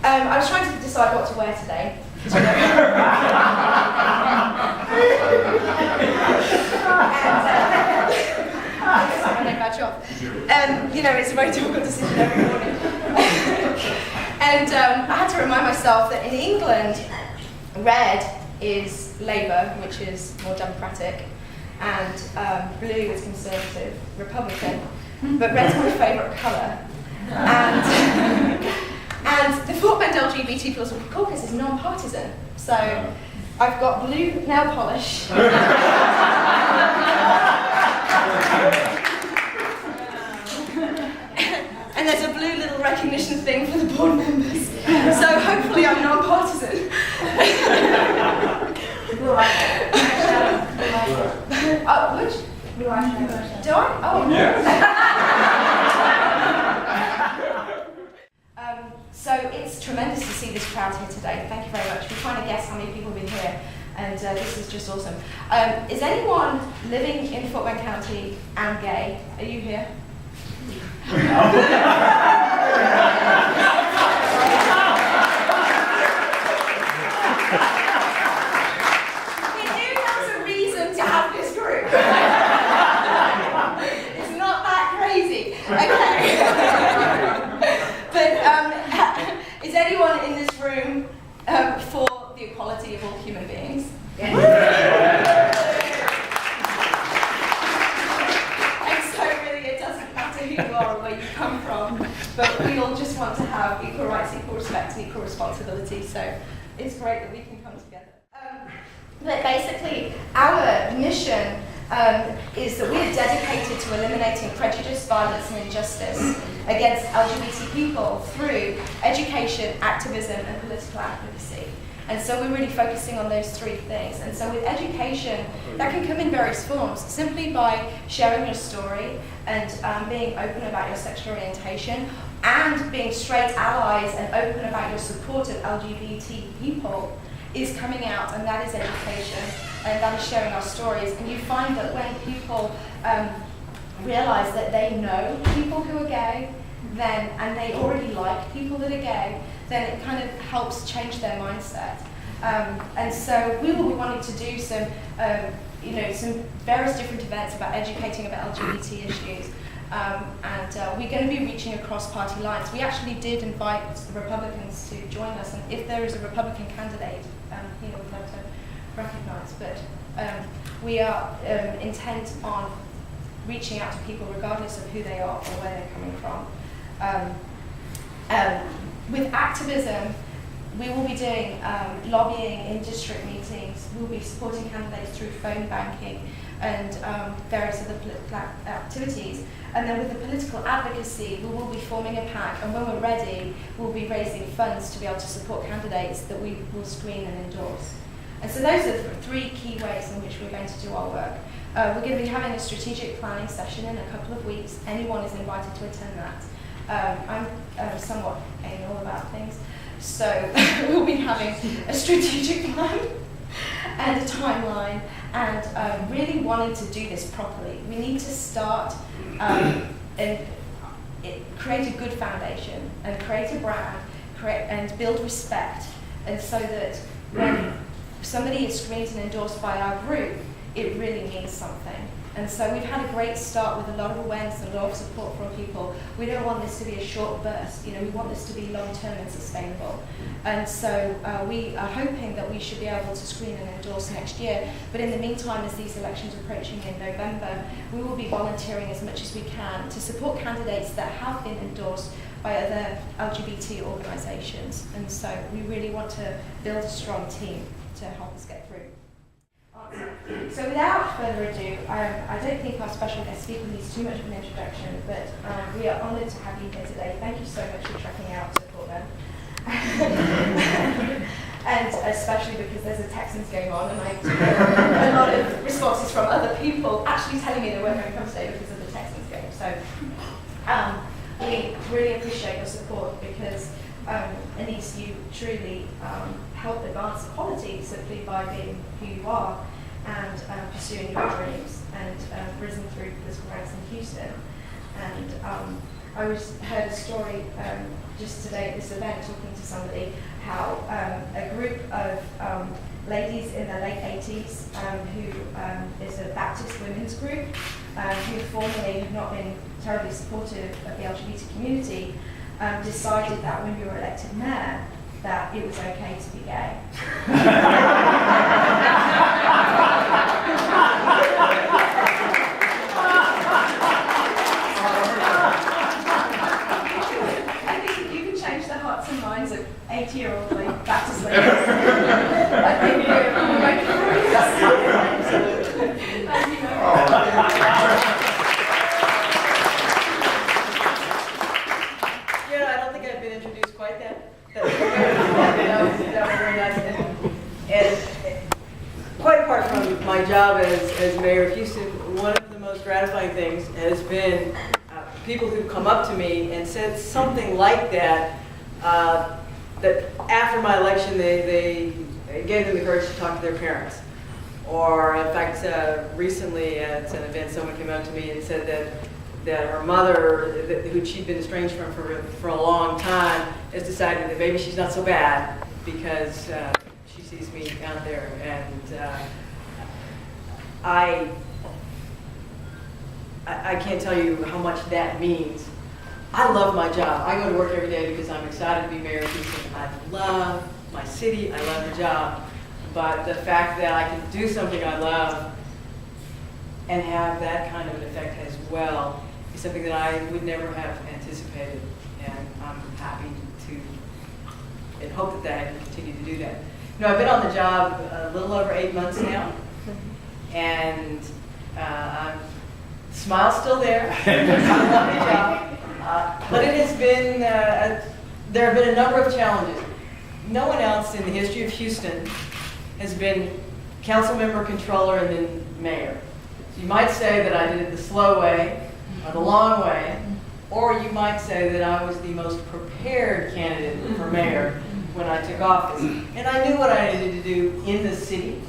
I was trying to decide what to wear today. It's a very difficult decision every morning. And I had to remind myself that in England, red is Labour, which is more democratic, and blue is Conservative, Republican, but red's my favourite colour. And the Fort Bend LGBT Caucus is non-partisan, so I've got blue nail polish. And there's a blue little recognition thing for the board members. So hopefully I'm non-partisan. Blue eyeshadow. Which? Blue eyeshadow. Do I? Oh, yeah. So it's tremendous to see this crowd here today. Thank you very much. We're trying to guess how many people have been here, and this is just awesome. Is anyone living in Fort Bend County and gay? Are you here? We do have some reason to have this group. It's not that crazy. Okay. But is anyone in this room for the equality of all human beings? Yes. And so really it doesn't matter who you are or where you come from, but we all just want to have equal rights, equal respect, and equal responsibility. So it's great that we can come together. But basically, our mission is that we are dedicated to eliminating prejudice, violence, and injustice against LGBT people through education, activism, and political advocacy. And so we're really focusing on those three things. And so with education, that can come in various forms, simply by sharing your story and being open about your sexual orientation, and being straight allies and open about your support of LGBT people is coming out, and that is education, and that is sharing our stories. And you find that when people realize that they know people who are gay, then, and they already like people that are gay, then it kind of helps change their mindset. And so we will be wanting to do some, some various different events about educating about LGBT issues. And we're going to be reaching across party lines. We actually did invite the Republicans to join us, and if there is a Republican candidate, we'd like to recognise. But we are intent on reaching out to people regardless of who they are or where they're coming from. With activism, we will be doing lobbying in district meetings. We'll be supporting candidates through phone banking and various other political activities. And then with the political advocacy, we will be forming a PAC, and when we're ready, we'll be raising funds to be able to support candidates that we will screen and endorse. And so those are the three key ways in which we're going to do our work. We're going to be having a strategic planning session in a couple of weeks. Anyone is invited to attend that. I'm somewhat anal about things, so we'll be having a strategic plan and a timeline, and really wanting to do this properly. We need to start and create a good foundation and create a brand, and build respect, and so that when somebody is screened and endorsed by our group, it really means something. And so we've had a great start with a lot of awareness and a lot of support from people. We don't want this to be a short burst, we want this to be long-term and sustainable. And so we are hoping that we should be able to screen and endorse next year. But in the meantime, as these elections are approaching in November, we will be volunteering as much as we can to support candidates that have been endorsed by other LGBT organisations. And so we really want to build a strong team to help us get through. So without further ado, I don't think our special guest speaker needs too much of an introduction, but we are honoured to have you here today. Thank you so much for trekking out to Fort Bend. And especially because there's a Texans game on, and I get a lot of responses from other people actually telling me they weren't going to come today because of the Texans game. So we really appreciate your support, because Anise, you truly help advance equality simply by being who you are and pursuing your dreams, and risen through political ranks in Houston. And I heard a story just today at this event, talking to somebody, how a group of ladies in their late 80s who is a Baptist women's group who formerly have not been terribly supportive of the LGBT community decided that when you were elected mayor that it was okay to be gay. I think you can change the hearts and minds of 80-year-old Baptist ladies. I think you're I don't think I've been introduced quite that was very nice. And quite apart from my job as mayor of Houston, one of the most gratifying things has been people who've come up to me and said something like that, that after my election they gave them the courage to talk to their parents. Or in fact, recently at an event, someone came up to me and said that her mother, who she'd been estranged from for a long time, has decided that maybe she's not so bad because she sees me out there. And I can't tell you how much that means. I love my job. I go to work every day because I'm excited to be mayor of Houston. I love my city. I love the job. But the fact that I can do something I love and have that kind of an effect as well is something that I would never have anticipated. And I'm happy to, and hope that I can continue to do that. You know, I've been on the job a little over 8 months now, and smile's still there. I love the job. But it has been, there have been a number of challenges. No one else in the history of Houston has been council member, controller, and then mayor. So you might say that I did it the slow way, or the long way, or you might say that I was the most prepared candidate for mayor when I took office. And I knew what I needed to do in the city,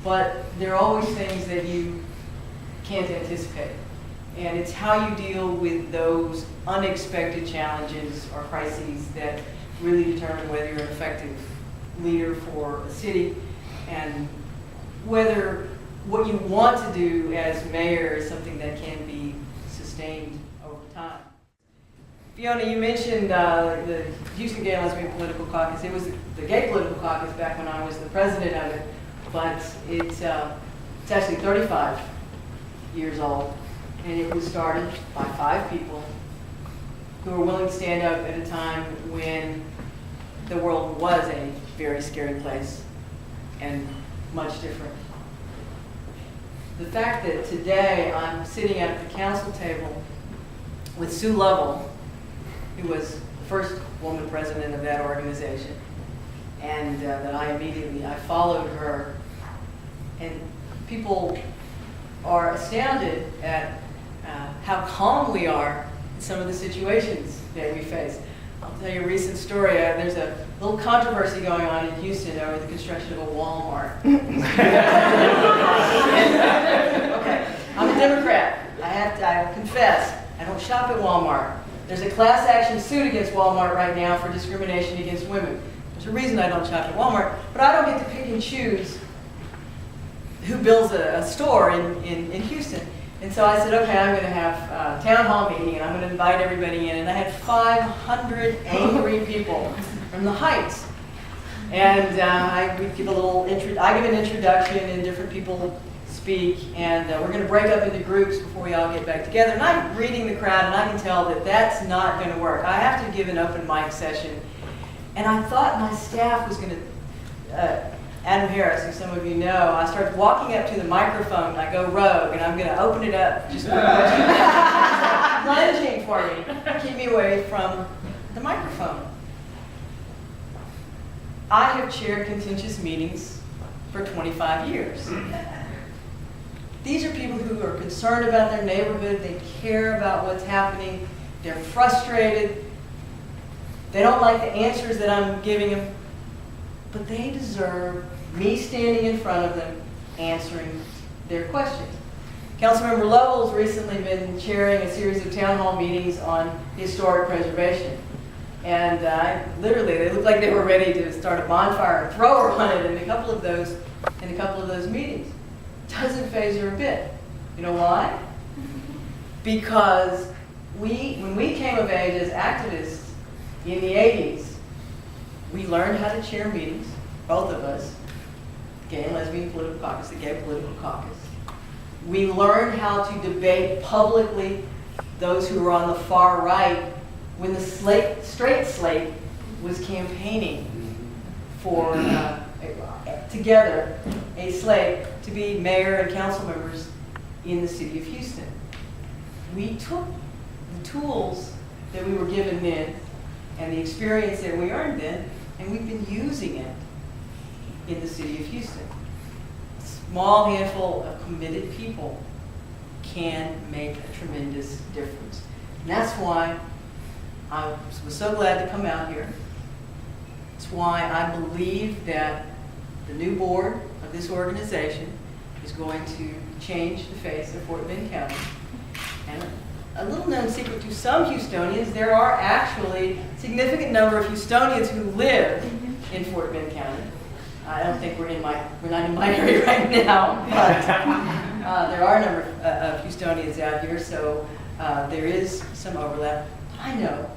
but there are always things that you can't anticipate. And it's how you deal with those unexpected challenges or crises that really determine whether you're an effective leader for a city and whether what you want to do as mayor is something that can be sustained over time. Fiona, you mentioned the Houston Gay and Lesbian Political Caucus. It was the Gay Political Caucus back when I was the president of it, but it's actually 35 years old, and it was started by 5 people who were willing to stand up at a time when the world was a very scary place and much different. The fact that today I'm sitting at the council table with Sue Lovell, who was the first woman president of that organization, and that I followed her, and people are astounded at how calm we are in some of the situations that we face. I'll tell you a recent story. There's a little controversy going on in Houston over the construction of a Walmart. Okay, I'm a Democrat. I confess, I don't shop at Walmart. There's a class action suit against Walmart right now for discrimination against women. There's a reason I don't shop at Walmart, but I don't get to pick and choose who builds a store in Houston. And so I said, okay, I'm going to have a town hall meeting, and I'm going to invite everybody in. And I had 500 angry people from the Heights. And I give an introduction, and different people speak. And we're going to break up into groups before we all get back together. And I'm reading the crowd, and I can tell that that's not going to work. I have to give an open mic session. And I thought my staff was going to... Adam Harris, who some of you know, I started walking up to the microphone, and I go rogue, and I'm going to open it up just lunging for me, keep me away from the microphone. I have chaired contentious meetings for 25 years. These are people who are concerned about their neighborhood, they care about what's happening, they're frustrated, they don't like the answers that I'm giving them, but they deserve me standing in front of them answering their questions. Councilmember Lovell's recently been chairing a series of town hall meetings on historic preservation. And literally, they looked like they were ready to start a bonfire and throw her on it in a couple of those meetings. Doesn't faze her a bit. You know why? Because when we came of age as activists in the 80s, we learned how to chair meetings, both of us, Gay and Lesbian Political Caucus, the Gay Political Caucus. We learned how to debate publicly those who were on the far right when the straight slate was campaigning for, together, a slate to be mayor and council members in the city of Houston. We took the tools that we were given then and the experience that we earned then, and we've been using it in the city of Houston. A small handful of committed people can make a tremendous difference. And that's why I was so glad to come out here. It's why I believe that the new board of this organization is going to change the face of Fort Bend County. And a little known secret to some Houstonians, there are actually a significant number of Houstonians who live in Fort Bend County. I don't think we're not in my area right now, but there are a number of Houstonians out here, so there is some overlap. I know